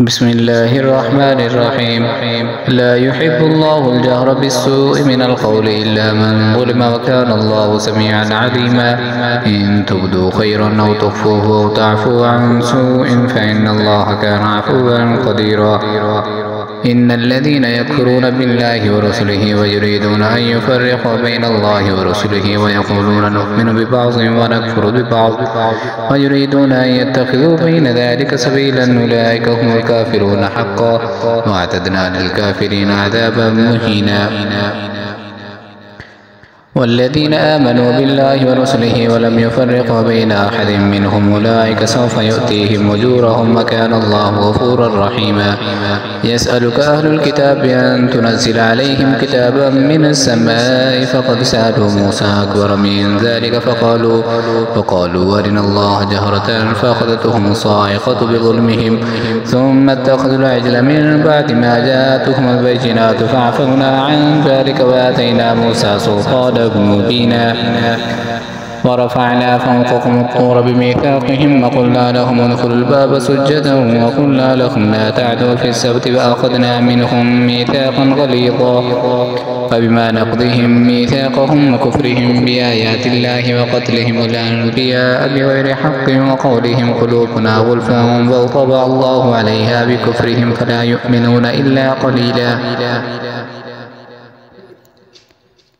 بسم الله الرحمن الرحيم. لا يحب الله الجهر بالسوء من القول إلا من ظلم، وكان الله سميعا عليما. إن تبدوا خيرا أو تخفوه أو تعفوا عن سوء فإن الله كان عفوا قديرا. إن الذين يكفرون بالله ورسله ويريدون أن يفرقوا بين الله ورسله ويقولون نؤمن ببعض ونكفر ببعض ويريدون أن يتخذوا بين ذلك سبيلا أولئك هم الكافرون حقا، واعتدنا للكافرين عذابا مهينا. والذين آمنوا بالله ورسله ولم يفرقوا بين أحد منهم أولئك سوف يؤتيهم أجورهم، وكان الله غفورا رحيما. يسألك أهل الكتاب أن تنزل عليهم كتابا من السماء، فقد سألوا موسى أكبر من ذلك فقالوا أرنا الله جهرة فأخذتهم الصاعقة بظلمهم، ثم اتخذوا العجل من بعد ما جاءتهم البينات فعفونا عن ذلك وآتينا موسى سلطانا مبينا. ورفعنا فوقكم الطور بميثاقهم وقلنا لهم ادخلوا الباب سجدا وقلنا لهم لا تعدوا في السبت وأخذنا منهم ميثاقا غليظا. فبما نقضهم ميثاقهم وكفرهم بآيات الله وقتلهم الأنبياء بغير حق وقولهم قلوبنا غلف بل طبع الله عليها بكفرهم فلا يؤمنون إلا قليلا.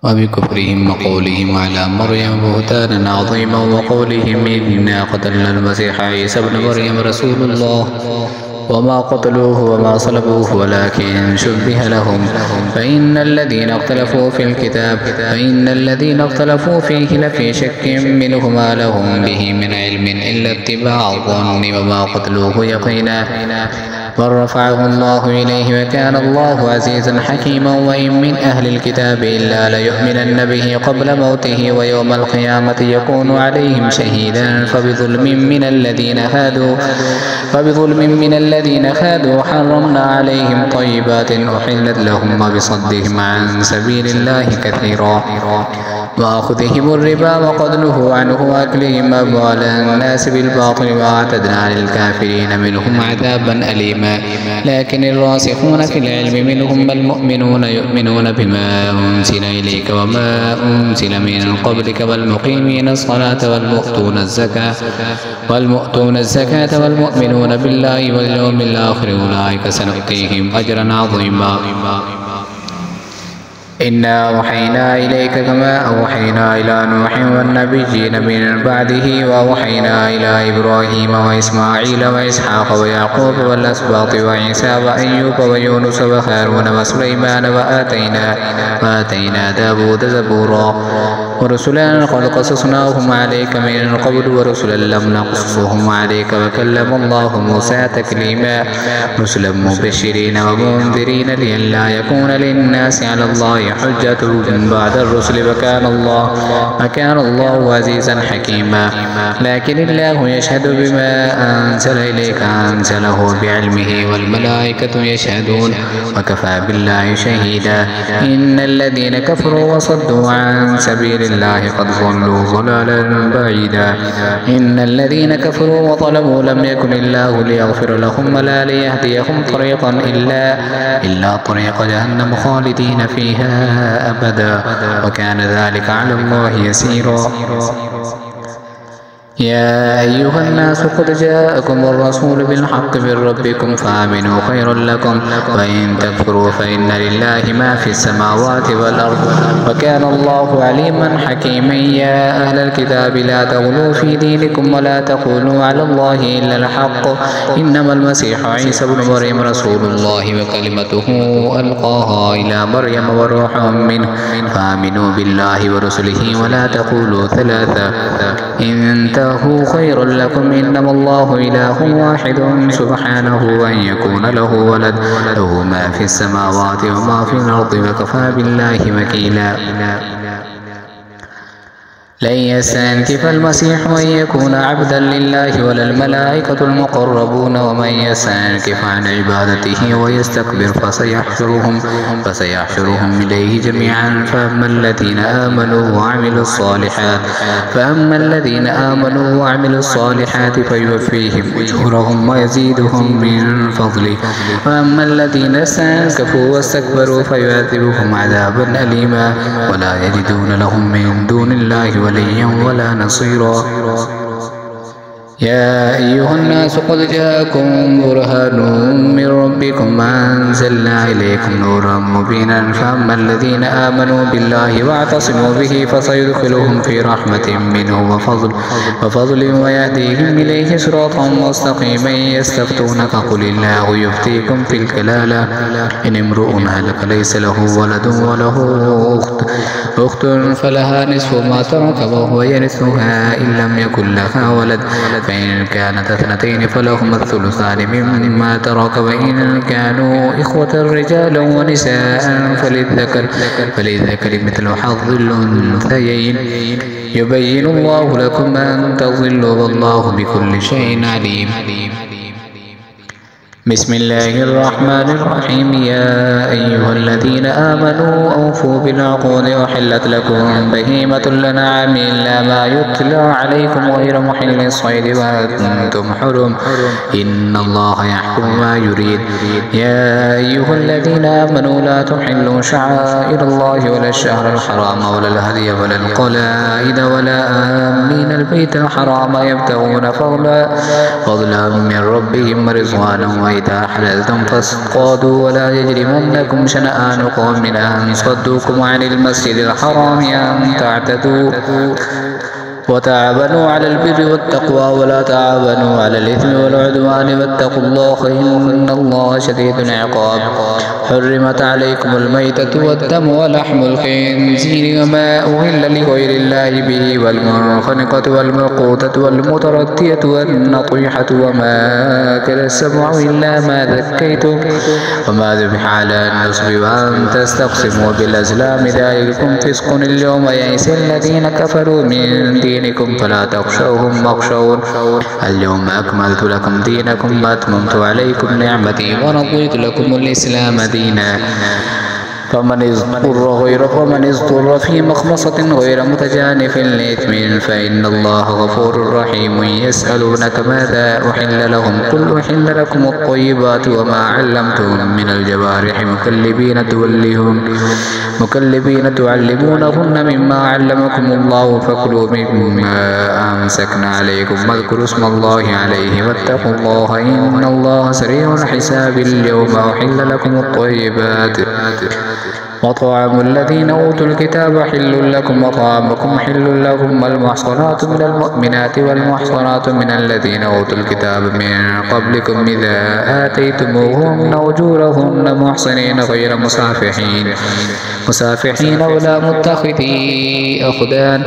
وبكفرهم وقولهم على مريم بهتانا عظيما وقولهم إنا قتلنا المسيح عيسى ابن مريم رسول الله وما قتلوه وما صلبوه ولكن شبه لهم. فإن الذين اختلفوا فيه لفي شك منه ما لهم به من علم إلا اتباع الظن وما قتلوه يقينا، بل رفعه الله إليه وكان الله عزيزا حكيما. وإن من أهل الكتاب إلا ليؤمنن به قبل موته ويوم القيامة يكون عليهم شهيدا. فبظلم من الذين هادوا حرمنا عليهم طيبات أحلت لهم وبصدهم عن سبيل الله كثيرا وأخذهم الربا وقد نهوا عنه وأكلهم أموال الناس بالباطل وأعتدنا للكافرين منهم عذابا أليما. لكن الراسخون في العلم منهم المؤمنون يؤمنون بما أنزل إليك وما أنزل من قبلك والمقيمين الصلاة والمؤتون الزكاة والمؤمنون بالله واليوم الآخر أولئك سنؤتيهم أجرا عظيما. إنا أوحينا إليك كما أوحينا إلى نوح والنبيين من بعده وأوحينا إلى إبراهيم وإسماعيل وإسحاق ويعقوب والأسباط وعيسى وأيوب ويونس وهارون وسليمان وآتينا داود زبورا. ورسلا قد قصصناهم عليك من قبل ورسلا لم نقصصهم عليك وكلم الله موسى تكليما. رسلا مبشرين ومنذرين لئلا يكون للناس على الله حجة بعد الرسل وكان الله عزيزا حكيما. لكن الله يشهد بما أنزل إليك أنزله بعلمه والملائكة يشهدون وكفى بالله شهيدا. إن الذين كفروا وصدوا عن سبيل الله قد ضلوا ضلالا بعيدا. إن الذين كفروا وظلموا لم يكن الله ليغفر لهم ولا ليهديهم طريقا إلا طريق جهنم خالدين فيها أبدا وكان ذلك على الله يسيرا. يا أيها الناس قد جاءكم الرسول بالحق من ربكم فآمنوا خيرا لكم، وإن تكفروا فإن لله ما في السماوات والأرض وكان الله عليما حكيما. يا أهل الكتاب لا تغلوا في دينكم ولا تقولوا على الله إلا الحق، إنما المسيح عيسى ابن مريم رسول الله وكلمته ألقاها إلى مريم وروح منه، فآمنوا بالله ورسله ولا تقولوا ثلاثة انتهوا خير لكم، إنما الله إله واحد سبحانه أن يكون له ولد، له ما في السماوات وما في الأرض وكفى بالله وكيلا. لن يستنكف المسيح أن يكون عبدا لله ولا الملائكة المقربون ومن يستنكف عن عبادته ويستكبر فسيحشرهم إليه جميعا. فأما الذين آمنوا وعملوا الصالحات فيوفيهم أجورهم ويزيدهم من فضله. وأما الذين استنكفوا واستكبروا فيعذبهم عذابا أليما ولا يجدون لهم من دون الله وليا ولا نصيرا. يا أيها الناس قد جاءكم برهان من ربكم وأنزلنا إليكم نورا مبينا. فأما الذين آمنوا بالله واعتصموا به فسيدخلهم في رحمة منه وفضل ويهديهم إليه صراطا مستقيما. يستفتونك قل الله يفتيكم في الكلالة إن امرؤ هلك ليس له ولد وله أخت فلها نصف ما ترك وهو يرثها إن لم يكن لها ولد فإن كانت اثنتين فلهما الثلثان مما ترك. وإن كانوا إخوة رجالا ونساء فللذكر مثل حظ الأنثيين. يبين الله لكم أن تضلوا والله بكل شيء عليم. بسم الله الرحمن الرحيم. يا أيها الذين آمنوا أوفوا بالعقود أحلت لكم بهيمة الأنعام إلا ما يتلى عليكم غير محل الصيد وأنتم حرم إن الله يحكم ما يريد. يا أيها الذين آمنوا لا تحلوا شعائر الله ولا الشهر الحرام ولا الهدي ولا القلائد ولا آمين البيت الحرام يبتغون فضلا من ربهم ورضوانا. وإذا حللتم فاصطادوا ولا يجرمنكم شنآن قوم أن صدوكم عن المسجد الحرام أن تعتدوا وتعاونوا على البر والتقوى ولا تعاونوا على الإثم والعدوان واتقوا الله إن الله شديد العقاب. حرمت عليكم الميتة والدم ولحم الخنزير وما أهل لغير الله به والمنخنقة والموقوذة والمتردية والنطيحة وما أكل السبع إلا ما ذكيتم وما ذبح على النصب وأن تستقسموا بالأزلام ذلكم فسق. اليوم يئس الذين كفروا من دينكم فلا تخشوهم واخشون اليوم أكملت لكم دينكم وأتممت عليكم نعمتي ورضيت لكم الإسلام دينا. فمن اضطر في مخمصة غير متجانف لإثم فإن الله غفور رحيم. يسألونك ماذا أحل لهم قل أحل لكم الطيبات وما علمتم من الجوارح مكلبين تعلمونهن مما علمكم الله فكلوا مما أمسكن عليكم واذكروا اسم الله عليه واتقوا الله إن الله سريع الحساب. اليوم أحل لكم الطيبات وطعام الذين أوتوا الكتاب حل لكم وطعامكم حل لهم. والمحصنات من المؤمنات والمحصنات من الذين أوتوا الكتاب من قبلكم إذا آتيتموهن أجورهن محصنين غير مسافحين ولا متخذي أخدان.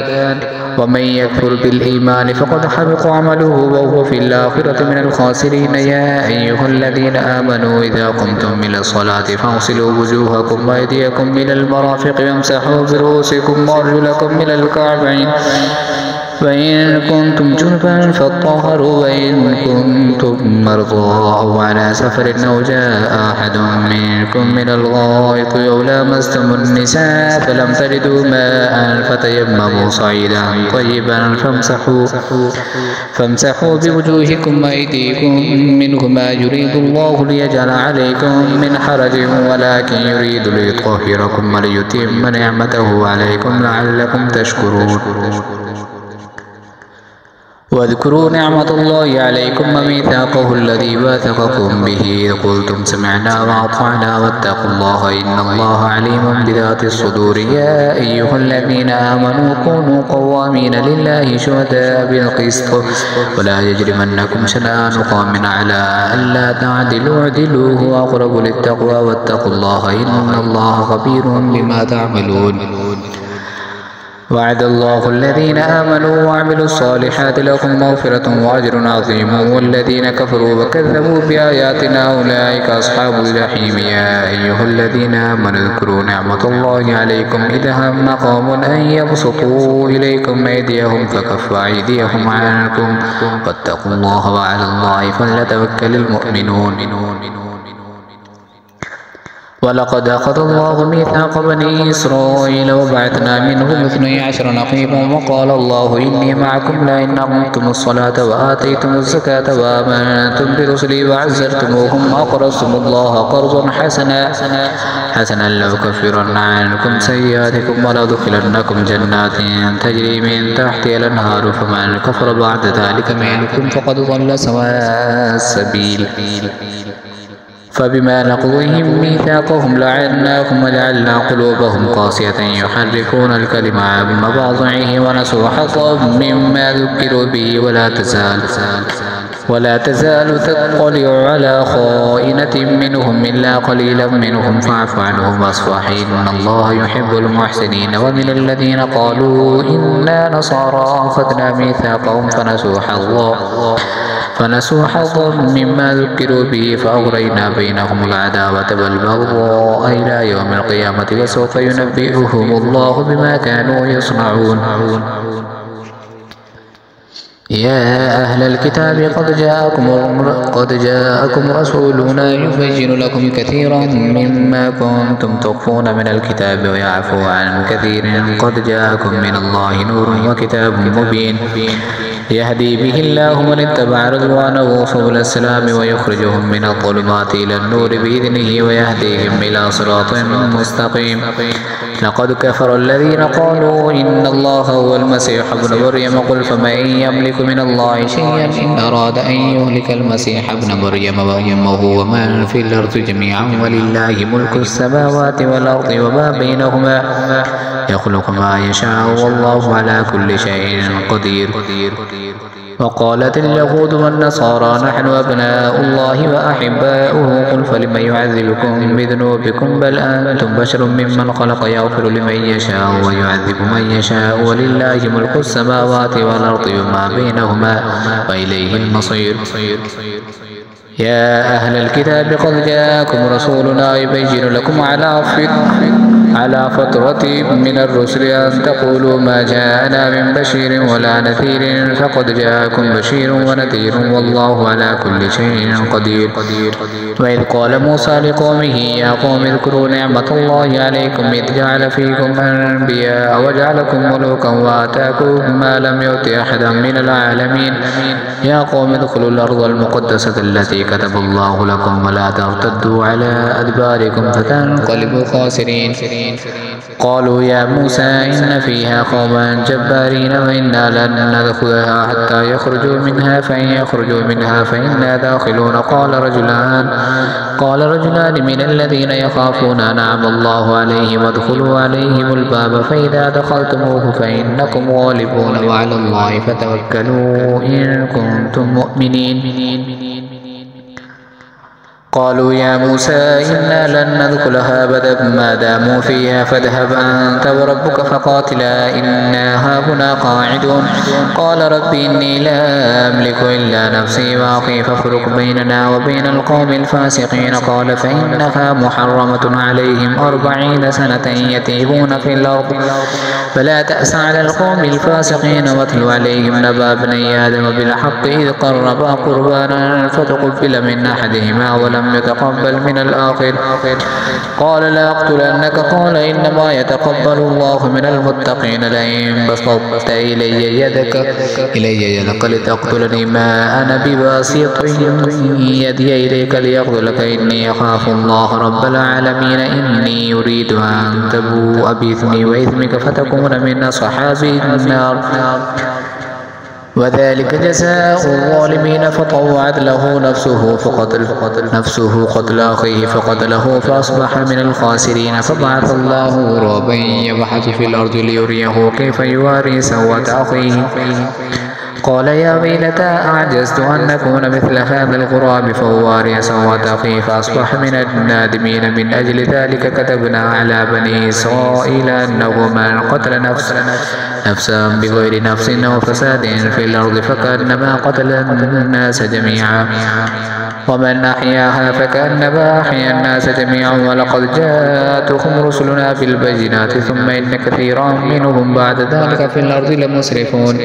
ومن يكفر بالإيمان فقد حبط عمله وهو في الآخرة من الخاسرين. يا أيها الذين آمنوا إذا قمتم إلى الصلاة فاغسلوا وجوهكم وأيديكم إلى المرافق وامسحوا برؤوسكم وأرجلكم إلى الكعبين وإن كنتم جنبا فاطهروا وإن كنتم مرضى أو على سفر أو جاء أحد منكم من الغائط أو لامستم النساء فلم تجدوا ماء فتيمموا صعيدا طيبا فامسحوا بوجوهكم وأيديكم منه ما يريد الله ليجعل عليكم من حرج ولكن يريد ليطهركم وليتم نعمته عليكم لعلكم تشكرون. واذكروا نعمة الله عليكم وميثاقه الذي واثقكم به قلتم سمعنا وأطعنا واتقوا الله إن الله عليم بذات الصدور. يا أيها الذين آمنوا كونوا قوامين لله شهداء بالقسط ولا يجرمنكم شنآن قوم على ألا تعدلوا اعدلوا هو أقرب للتقوى واتقوا الله إن الله خبير بما تعملون. وعد الله الذين آمنوا وعملوا الصالحات لهم مغفرة وأجر عظيم والذين كفروا وكذبوا بآياتنا أولئك أصحاب الجحيم. يا أيها الذين آمنوا اذكروا نعمة الله عليكم إذ هم قوم أن يبسطوا إليكم أيديهم فكف أيديهم عنكم واتقوا الله وعلى الله فليتوكل المؤمنون. ولقد أخذ الله ميثاق بني إسرائيل وبعثنا منهم 12 نقيبا وقال الله إني معكم لئن أقمتم الصلاة وآتيتم الزكاة وآمنتم برسلي وعزرتموهم وأقرضتم الله قرضا حسنا لأكفرن عنكم سيئاتكم ولأدخلنكم جنات تجري من تحتها الأنهار فمن كفر بعد ذلك منكم فقد ضل سواء السبيل. فبما نقضهم ميثاقهم لعناهم وجعلنا قلوبهم قاسية يحرفون الكلم عن مواضعه ونسوا حظا مما ذكروا به ولا تزال تطلع على خائنة منهم إلا قليلا منهم فاعف عنهم واصفح إن الله يحب المحسنين. ومن الذين قالوا إنا نصارى أخذنا ميثاقهم فنسوا حظا مما ذكروا به فأغرينا بينهم العداوة والبغضاء إلى يوم القيامة وسوف ينبئهم الله بما كانوا يصنعون. يا أهل الكتاب قد جاءكم رسولنا يبين لكم كثيرا مما كنتم تخفون من الكتاب ويعفو عن كثير قد جاءكم من الله نور وكتاب مبين يهدي به الله من اتبع رضوانه سبل السلام ويخرجهم من الظلمات إلى النور بإذنه ويهديهم إلى صراط مستقيم. لقد كفر الذين قالوا إن الله هو المسيح ابن مريم قل فمن يملك من الله شيئا إن أراد أن يهلك المسيح ابن مريم وأمه ومن في الأرض جميعا ولله ملك السماوات والأرض وما بينهما يخلق ما يشاء والله على كل شيء قدير. وقالت اليهود والنصارى نحن أبناء الله وأحباؤه قل فلم يعذبكم بذنوبكم بل أنتم بشر ممن خلق يغفر لمن يشاء ويعذب من يشاء ولله ملك السماوات والأرض وما بينهما وإليه المصير. يا أهل الكتاب قد جاءكم رسولنا يبين لكم على فترة من الرسل أن تقولوا ما جاءنا من بشير ولا نذير فقد جاءكم بشير ونذير والله على كل شيء قدير. وإذ قال موسى لقومه يا قوم اذكروا نعمة الله عليكم إذ جعل فيكم أنبياء وجعلكم ملوكا وآتاكم ما لم يؤت أحدا من العالمين. يا قوم ادخلوا الأرض المقدسة التي كتب الله لكم ولا ترتدوا على أدباركم فتنقلبوا خاسرين. قالوا يا موسى إن فيها قوما جبارين وإنا لن ندخلها حتى يخرجوا منها فإن يخرجوا منها فإنا داخلون. قال رجلان من الذين يخافون أنعم الله عليهم وادخلوا عليهم الباب فإذا دخلتموه فإنكم غالبون وعلى الله فتوكلوا إن كنتم مؤمنين. قالوا يا موسى إنا لن ندخلها أبدا ما داموا فيها فاذهب أنت وربك فقاتلا إنا هاهنا قاعدون. قال رب إني لا أملك إلا نفسي وأخي فافرق بيننا وبين القوم الفاسقين. قال فإنها محرمة عليهم 40 سنة يتيهون في الأرض فلا تأس على القوم الفاسقين. واتل عليهم نبأ ابني آدم بالحق إذ قربا قربانا فتقبل من أحدهما ولم يتقبل من الآخر قال لا أقتلنك. قال إنما يتقبل الله من المتقين. لئن بسطت إلي يدك لتقتلني ما أنا بباسط يدي إليك ليقتلك إني أخاف الله رب العالمين. إني أريد أن تبوء بإثمي وإثمك فتكون من أصحاب النار وذلك جزاء الظالمين. فطوعت له نفسه قتل أخيه فقتله فأصبح من الخاسرين. فبعث الله غرابا يبحث في الأرض ليريه كيف يواري سوءة أخيه قال يا ويلتى أعجزت أن أكون مثل هذا الغراب فأواري سوءة أخي فأصبح من النادمين. من أجل ذلك كتبنا على بني إسرائيل أنه من قتل نفسا بغير نفس أو فساد في الأرض فكأنما قتل الناس جميعا ومن أحياها فكأنما أحيا الناس جميعا. ولقد جاءتهم رسلنا بالبينات ثم إن كثيرا منهم بعد ذلك في الأرض لمسرفون.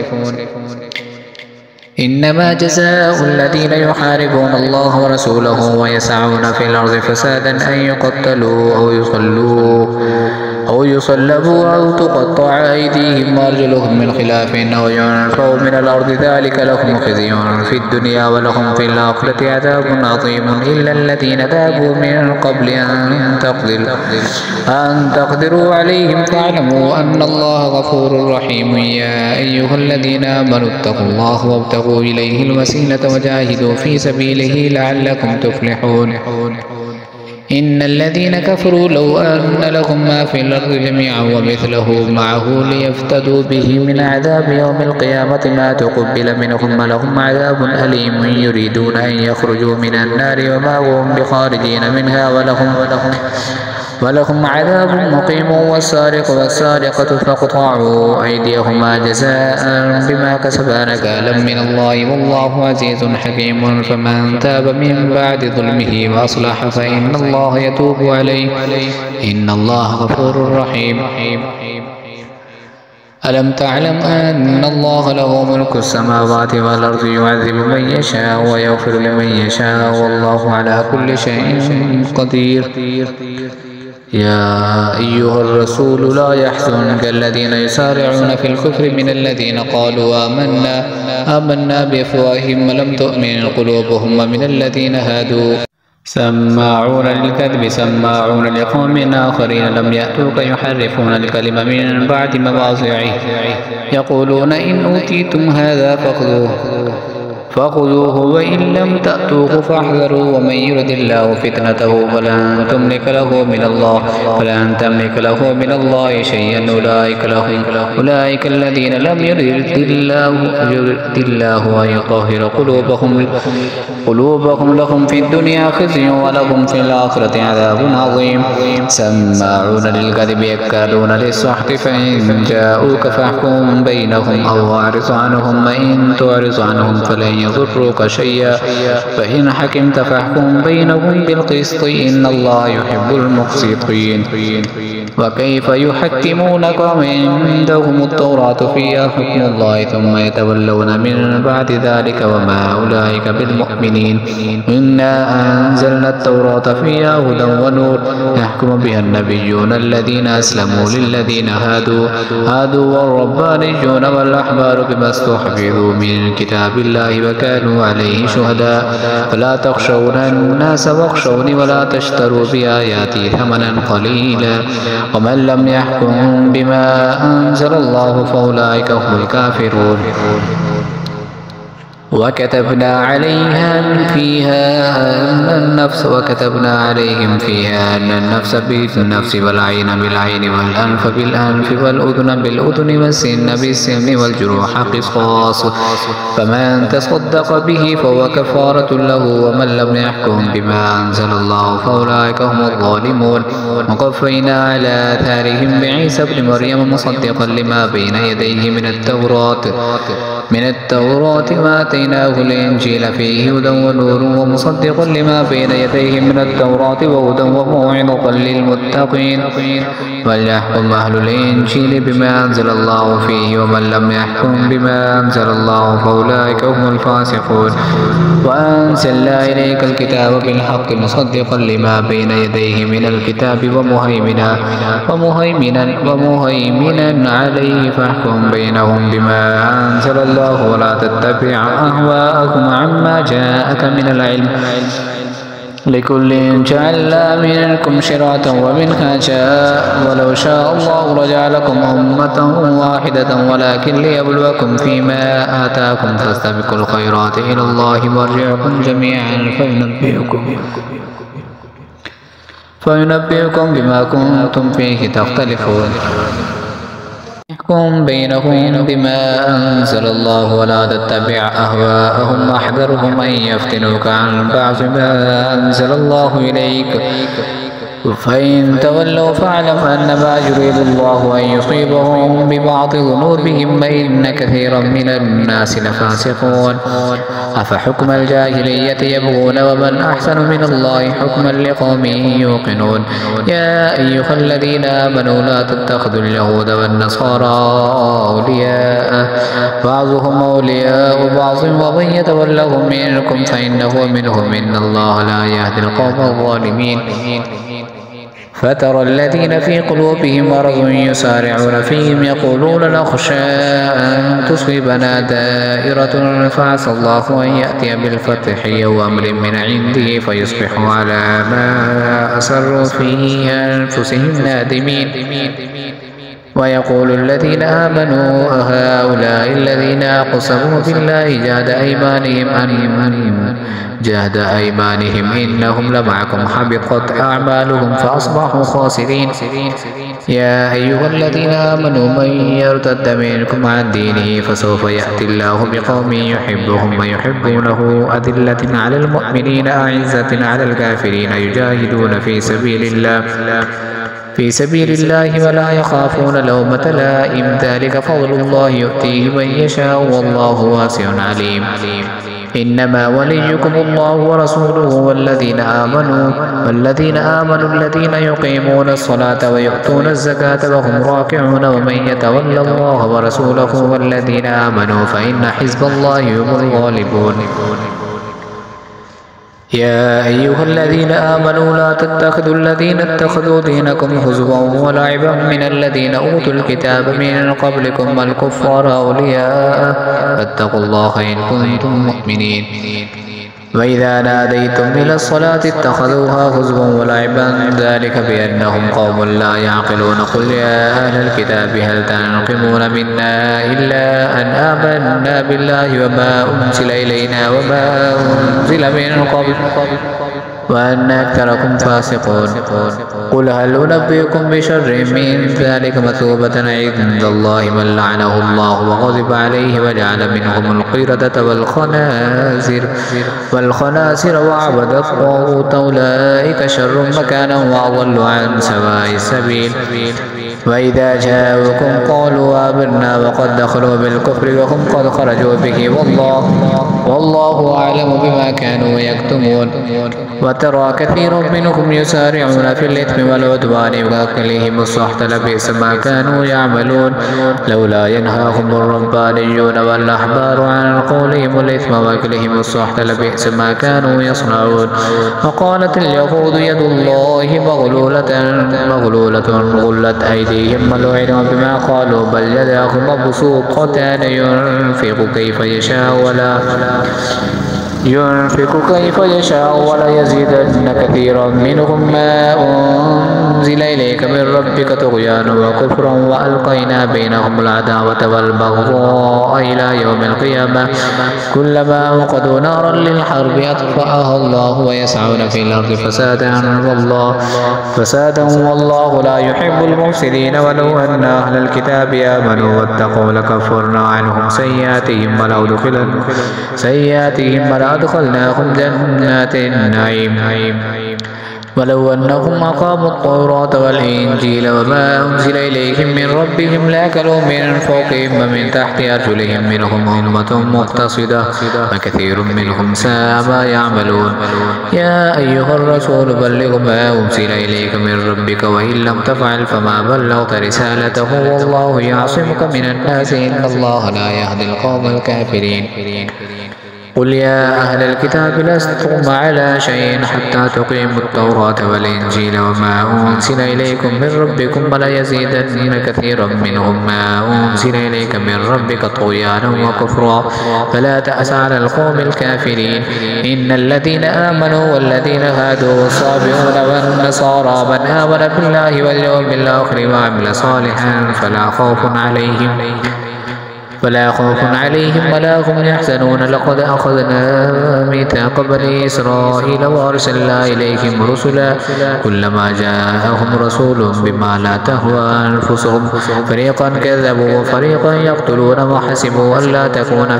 إنما جزاء الذين يحاربون الله ورسوله ويسعون في الأرض فسادا أن يقتلوا أو يصلبوا أو تقطع أيديهم وأرجلهم من خلاف أو ينفوا من الأرض ذلك لهم خزي في الدنيا ولهم في الآخرة عذاب عظيم. إلا الذين تابوا من قبل أن تقدروا عليهم فاعلموا أن الله غفور رحيم. يا أيها الذين آمنوا اتقوا الله وابتغوا إليه الوسيلة وجاهدوا في سبيله لعلكم تفلحون. إن الذين كفروا لو أن لهم ما في الأرض جميعا ومثله معه ليفتدوا به من عذاب يوم القيامة ما تقبل منهم ولهم عذاب أليم. يريدون أن يخرجوا من النار وما هم بخارجين منها ولهم عذاب مقيم. والسارق والسارقة فاقطعوا أيديهما جزاء بما كسبا نكالا من الله والله عزيز حكيم. فمن تاب من بعد ظلمه وأصلح فإن الله يتوب عليه إن الله غفور رحيم. ألم تعلم أن الله له ملك السماوات والأرض يعذب من يشاء ويغفر لمن يشاء والله على كل شيء قدير. يا أيها الرسول لا يحزنك الذين يسارعون في الكفر من الذين قالوا آمنا بأفواههم ولم تؤمن قلوبهم ومن الذين هادوا سماعون للكذب سماعون لقوم آخرين لم يأتوك يحرفون الكلم من بعد مواضعه يقولون إن أوتيتم هذا فخذوه وإن لم تأتوه فاحذروا. ومن يرد الله فتنته فلن تملك له من الله شيئا. أولئك الذين لم يرد الله أن يطهر قلوبهم لهم في الدنيا خزي ولهم في الآخرة عذاب عظيم. سماعون للكذب يكادون للسحت فإن جاءوك فاحكم بينهم أو أعرض عنهم وإن تعرض عنهم فلن يضروك شيئا فإن حكمت فاحكم بينهم بالقسط إن الله يحب المقسطين. وكيف يحكمونك وعندهم التوراة فيها حكم الله ثم يتولون من بعد ذلك وما أولئك بالمؤمنين. إنا أنزلنا التوراة فيها هدى ونور يحكم بها النبيون الذين أسلموا للذين هادوا والربانيون والأحبار بما استحفظوا من كتاب الله وكانوا عليه شهداء. فلا تخشون الناس واخشوني ولا تشتروا بآياتي ثمنا قليلا ومن لم يحكم بما أنزل الله فأولئك هم الكافرون. وكتبنا عليهم فيها أن النفس بالنفس والعين بالعين والأنف بالأنف والأذن بالأذن والسن بالسن والجروح قصاص فمن تصدق به فهو كفارة له ومن لم يحكم بما أنزل الله فأولئك هم الظالمون. وقفينا على آثارهم بعيسى ابن مريم مصدقا لما بين يديه من التوراة وآتيناه الإنجيل فيه هدى ونور ومصدقا لما بين يديه من التوراة وهدى وموعظة للمتقين. وليحكم أهل الإنجيل بما أنزل الله فيه ومن لم يحكم بما أنزل الله فأولئك هم الفاسقون. وأنزلنا إليك الكتاب بالحق مصدقا لما بين يديه من الكتاب ومهيمنا عليه فاحكم بينهم بما أنزل الله ولا تتبع أهواءهم عما جاءك من العلم لكل جعلنا منكم شرعة ومنهاجا ولو شاء الله لجعلكم أمة واحدة ولكن ليبلوكم فيما آتاكم فاستبقوا الخيرات إلى الله مرجعكم جميعا فينبئكم بما كنتم فيه تختلفون. احكم بينهم بما أنزل الله ولا تتبع أهواءهم واحذرهم أن يفتنوك عن بعض ما أنزل الله إليك فإن تولوا فاعلم أنما يريد الله أن يصيبهم ببعض ذنوبهم وإن كثيرا من الناس لفاسقون أفحكم الجاهلية يبغون ومن أحسن من الله حكما لقوم يوقنون يا أيها الذين آمنوا لا تتخذوا اليهود والنصارى أولياء بعضهم أولياء بعض ومن يتولهم منكم فإنه منهم إن الله لا يهدي القوم الظالمين فترى الذين في قلوبهم مرض يسارعون فيهم يقولون نخشى أن تصيبنا دائرة فعسى الله أن يأتي بالفتح أو أمر من عنده فيصبحوا على ما أسروا في أنفسهم نادمين ويقول الذين آمنوا أهؤلاء الذين أقسموا بالله جهد أيمانهم إنهم لمعكم حبطت أعمالهم فأصبحوا خاسرين يا أيها الذين آمنوا من يرتد منكم عن دينه فسوف يأتي الله بقوم يحبهم ويحبونه أذلة على المؤمنين أعزة على الكافرين يجاهدون في سبيل الله ولا يخافون لومة لائم ذلك فضل الله يؤتيه من يشاء والله واسع عليم إنما وليكم الله ورسوله والذين آمنوا الذين يقيمون الصلاة ويؤتون الزكاة وهم راكعون ومن يتول الله ورسوله والذين آمنوا فإن حزب الله هم الغالبون يا أيها الذين آمنوا لا تتخذوا الذين اتخذوا دينكم هزوا ولعبا من الذين أوتوا الكتاب من قبلكم والكفار أولياء فاتقوا الله إن كنتم مؤمنين وإذا ناديتم إلى الصلاة اتخذوها هزوا ولعبا ذلك بأنهم قوم لا يعقلون قل يا أهل الكتاب هل تنقمون منا إلا أن آمنا بالله وما أنزل إلينا وما أنزل من قبل وأن أكثركم فاسقون قل هل أنبئكم بشر من ذلك مثوبة عند الله من لعنه الله وغضب عليه وجعل منهم القردة والخنازير وعبد الطاغوت أولئك شر مكانا وأضل عن سواء السبيل وإذا جاءوكم قالوا آمنا وقد دخلوا بالكفر وهم قد خرجوا به والله أعلم بما كانوا يكتمون وترى كثير منهم يسارعون في الإثم والعدوان وأكلهم السحت لبئس ما كانوا يعملون لولا ينهاهم الربانيون والأحبار عن قولهم الإثم وأكلهم السحت لبئس ما كانوا يصنعون وقالت اليهود يد الله مغلولة غلت أيديهم ولعنوا بما قالوا بل يداه مبسوطتان ينفق كيف يشاء ولا يزيدن كثيرا منهم ما أنزل إليك من ربك طغيانا وكفرا وألقينا بينهم العداوة والبغضاء إلى يوم القيامة كلما أوقدوا نارا للحرب أطفأها الله ويسعون في الأرض فسادا والله لا يحب المفسدين ولو أن أهل الكتاب آمنوا واتقوا لكفرنا عنهم سيئاتهم ولأدخلناهم جنات النعيم ولو أنهم أقاموا التوراة والإنجيل وما أنزل إليهم من ربهم لأكلوا من فوقهم ومن تحت أرجلهم منهم أمة مقتصدة وكثير منهم ساء ما يعملون يا أيها الرسول بلغ ما أنزل إليك من ربك وإن لم تفعل فما بلغت رسالته والله يعصمك من الناس إن الله لا يهدي القوم الكافرين قل يا أهل الكتاب لستم على شيء حتى تقيموا التوراة والإنجيل وما أنزل إليكم من ربكم وليزيدن كثيرا منهم ما أنزل إليك من ربك طغيانا وكفرا فلا تأس على القوم الكافرين إن الذين آمنوا والذين هادوا والصابئون والنصارى من آمن بالله واليوم الآخر وعمل صالحا ولا خوف عليهم ولا هم يحزنون لقد أخذنا ميثاق بني إسرائيل وأرسلنا إليهم رسلا كلما جاءهم رسول بما لا تهوى أنفسهم فريقا كذبوا وفريقا يقتلون وحسبوا ألا تكون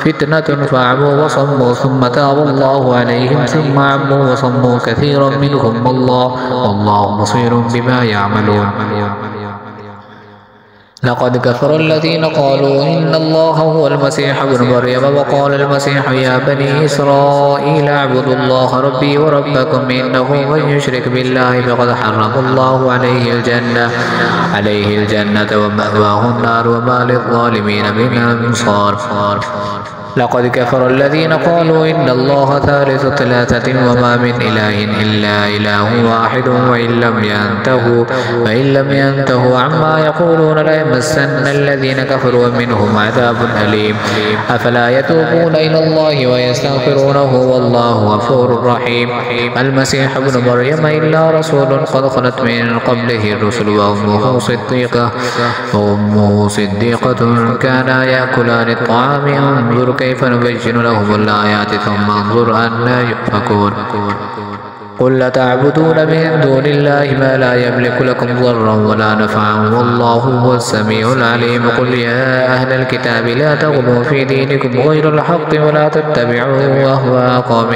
فتنة فعموا وصموا ثم تاب الله عليهم ثم عموا وصموا كثيرا منهم والله بصير بما يعملون. لقد كفر الذين قالوا إن الله هو المسيح ابن مريم وقال المسيح يا بني إسرائيل اعبدوا الله ربي وربكم إنه من يشرك بالله فقد حرم الله عليه الجنة ومأواه النار وما للظالمين من أنصار. لقد كفر الذين قالوا إن الله ثالث ثلاثة وما من إله إلا إله واحد وإن لم ينتهوا عما يقولون ليمسن الذين كفروا منهم عذاب أليم. أفلا يتوبون إلى الله ويستغفرونه والله غفور رحيم. المسيح ابن مريم إلا رسول قد خلت من قبله الرسل وأمه صديقة كانا يأكلان الطعام انظر كيف نبين لهم الآيات ثم انظر أنى يؤفكون. قل تعبدون من دون الله ما لا يملك لكم ضرا ولا نفعا والله هو السميع العليم. قل يا أهل الكتاب لا تغلوا في دينكم غير الحق ولا تتبعوا أهواء قوم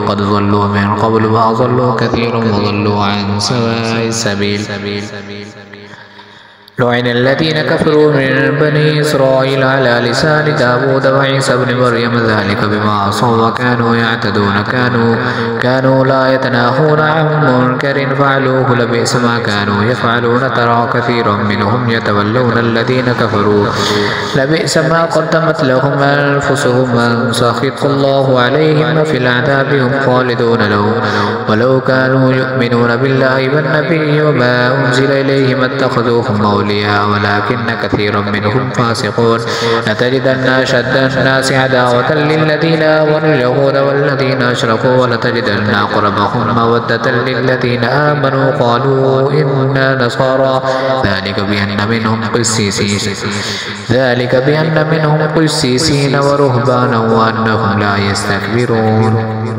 قد ضلوا من قبل وأضلوا كثيرا وضلوا عن سواء السبيل. لعن الذين كفروا من بني إسرائيل على لسان داود وعيسى بن مريم ذلك بما عصوا وكانوا يعتدون كانوا لا يتناهون عن منكر فعلوه لبئس ما كانوا يفعلون ترى كثيرا منهم يتولون الذين كفروا لبئس ما قدمت لهم أنفسهم أن سخط الله عليهم وفي العذاب هم خالدون ولو كانوا يؤمنون بالله والنبي وما أنزل إليهم اتخذوهم أولياء ولكن كثيرا منهم فاسقون. لتجدن أشد الناس عداوة للذين آمنوا اليهود والذين أشركوا ولتجدن أقربهم مودة للذين آمنوا قالوا إنا نصارى ذلك بأن منهم قسيسين ورهبانا وأنهم لا يستكبرون.